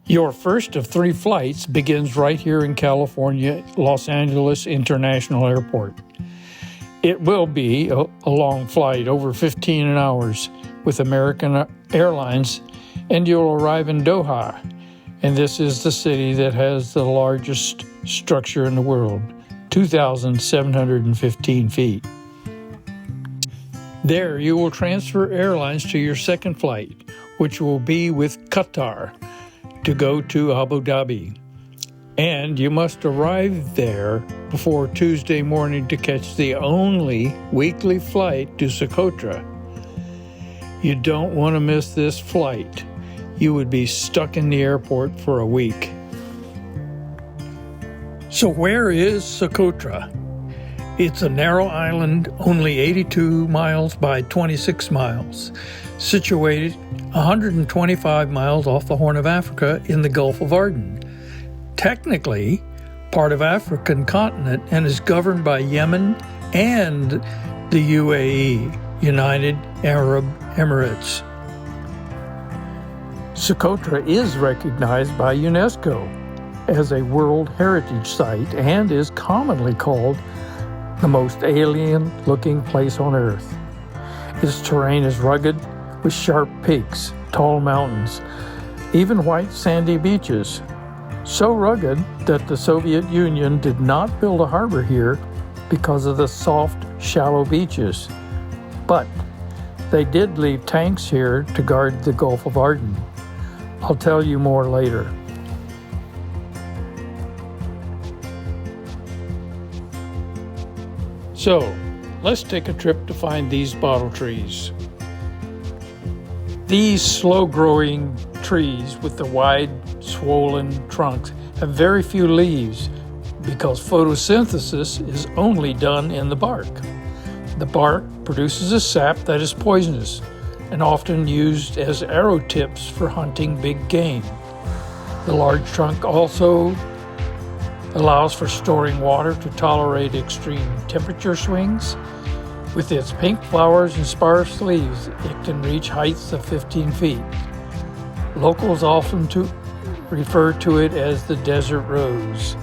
Your first of 3 flights begins right here in California, Los Angeles International Airport. It will be a long flight, over 15 hours, with American Airlines, and you'll arrive in Doha. And this is the city that has the largest structure in the world, 2,715 feet. There you will transfer airlines to your second flight, which will be with Qatar, to go to Abu Dhabi. And you must arrive there before Tuesday morning to catch the only weekly flight to Socotra. You don't want to miss this flight. You would be stuck in the airport for a week. So where is Socotra? It's a narrow island, only 82 miles by 26 miles, situated 125 miles off the Horn of Africa in the Gulf of Arden. Technically, part of African continent and is governed by Yemen and the UAE, United Arab Emirates. Socotra is recognized by UNESCO as a World Heritage Site and is commonly called the most alien-looking place on Earth. Its terrain is rugged with sharp peaks, tall mountains, even white sandy beaches. So rugged that the Soviet Union did not build a harbor here because of the soft, shallow beaches. But they did leave tanks here to guard the Gulf of Arden. I'll tell you more later. So, let's take a trip to find these bottle trees. These slow-growing trees with the wide, swollen trunks have very few leaves because photosynthesis is only done in the bark. The bark produces a sap that is poisonous and often used as arrow tips for hunting big game. The large trunk also allows for storing water to tolerate extreme temperature swings. With its pink flowers and sparse leaves, it can reach heights of 15 feet. Locals often refer to it as the desert rose.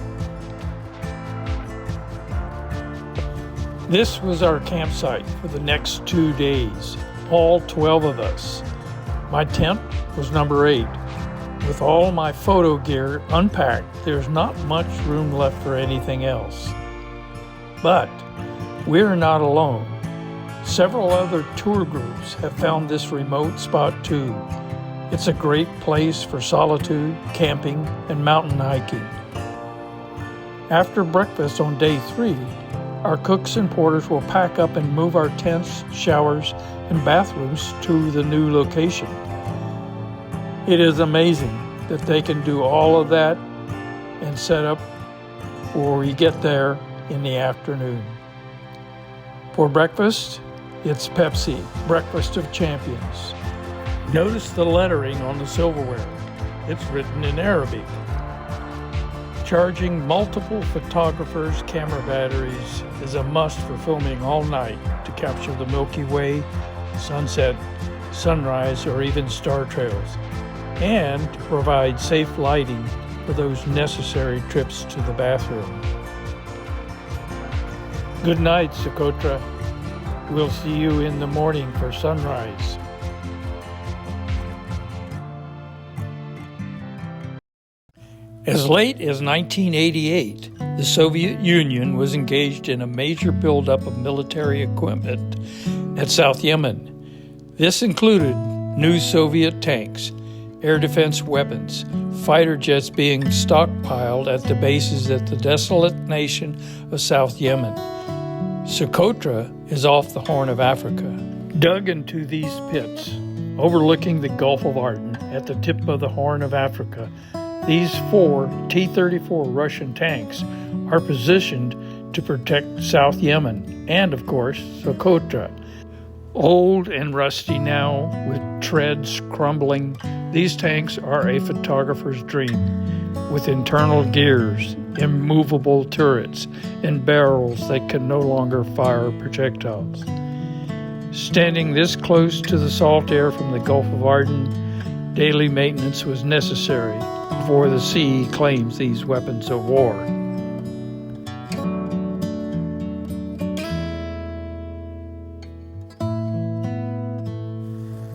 This was our campsite for the next 2 days, all 12 of us. My tent was number 8. With all my photo gear unpacked, there's not much room left for anything else. But we're not alone. Several other tour groups have found this remote spot too. It's a great place for solitude, camping, and mountain hiking. After breakfast on day 3, our cooks and porters will pack up and move our tents, showers, and bathrooms to the new location. It is amazing that they can do all of that and set up before we get there in the afternoon. For breakfast, it's Pepsi, Breakfast of Champions. Notice the lettering on the silverware. It's written in Arabic. Charging multiple photographers' camera batteries is a must for filming all night to capture the Milky Way, sunset, sunrise, or even star trails, and to provide safe lighting for those necessary trips to the bathroom. Good night, Socotra. We'll see you in the morning for sunrise. As late as 1988, the Soviet Union was engaged in a major buildup of military equipment at South Yemen. This included new Soviet tanks, air defense weapons, fighter jets being stockpiled at the bases at the desolate nation of South Yemen. Socotra is off the Horn of Africa. Dug into these pits, overlooking the Gulf of Arden at the tip of the Horn of Africa, these 4 T-34 Russian tanks are positioned to protect South Yemen and, of course, Socotra. Old and rusty now, with treads crumbling, these tanks are a photographer's dream, with internal gears, immovable turrets, and barrels that can no longer fire projectiles. Standing this close to the salt air from the Gulf of Arden, daily maintenance was necessary before the sea claims these weapons of war.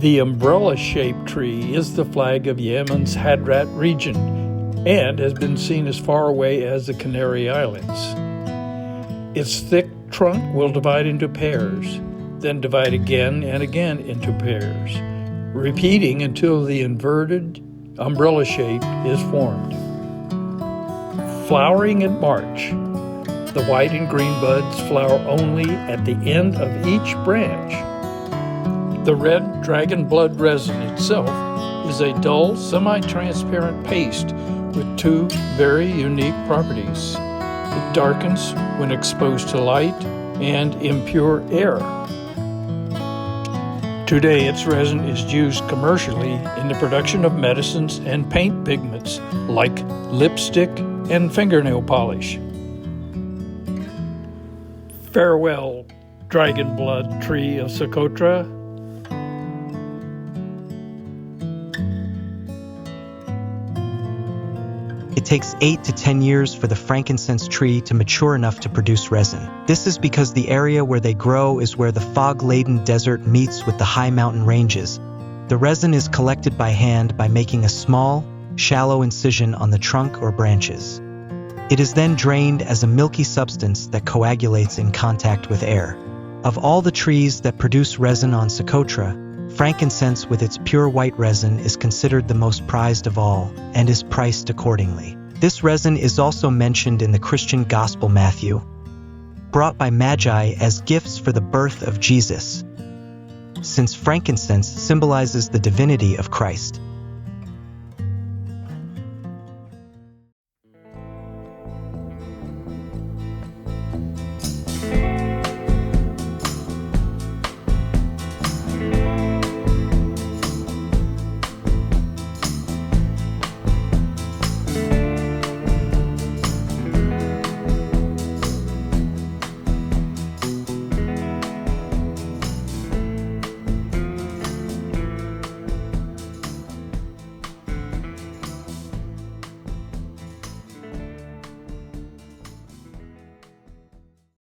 The umbrella-shaped tree is the flag of Yemen's Hadrat region and has been seen as far away as the Canary Islands. Its thick trunk will divide into pairs, then divide again and again into pairs, repeating until the inverted umbrella shape is formed. Flowering in March, the white and green buds flower only at the end of each branch. The red dragon blood resin itself is a dull, semi-transparent paste with two very unique properties. It darkens when exposed to light and impure air. Today, its resin is used commercially in the production of medicines and paint pigments like lipstick and fingernail polish. Farewell, dragon blood tree of Socotra. It takes 8 to 10 years for the frankincense tree to mature enough to produce resin. This is because the area where they grow is where the fog-laden desert meets with the high mountain ranges. The resin is collected by hand by making a small, shallow incision on the trunk or branches. It is then drained as a milky substance that coagulates in contact with air. Of all the trees that produce resin on Socotra, frankincense with its pure white resin is considered the most prized of all and is priced accordingly. This resin is also mentioned in the Christian Gospel Matthew, brought by Magi as gifts for the birth of Jesus, since frankincense symbolizes the divinity of Christ.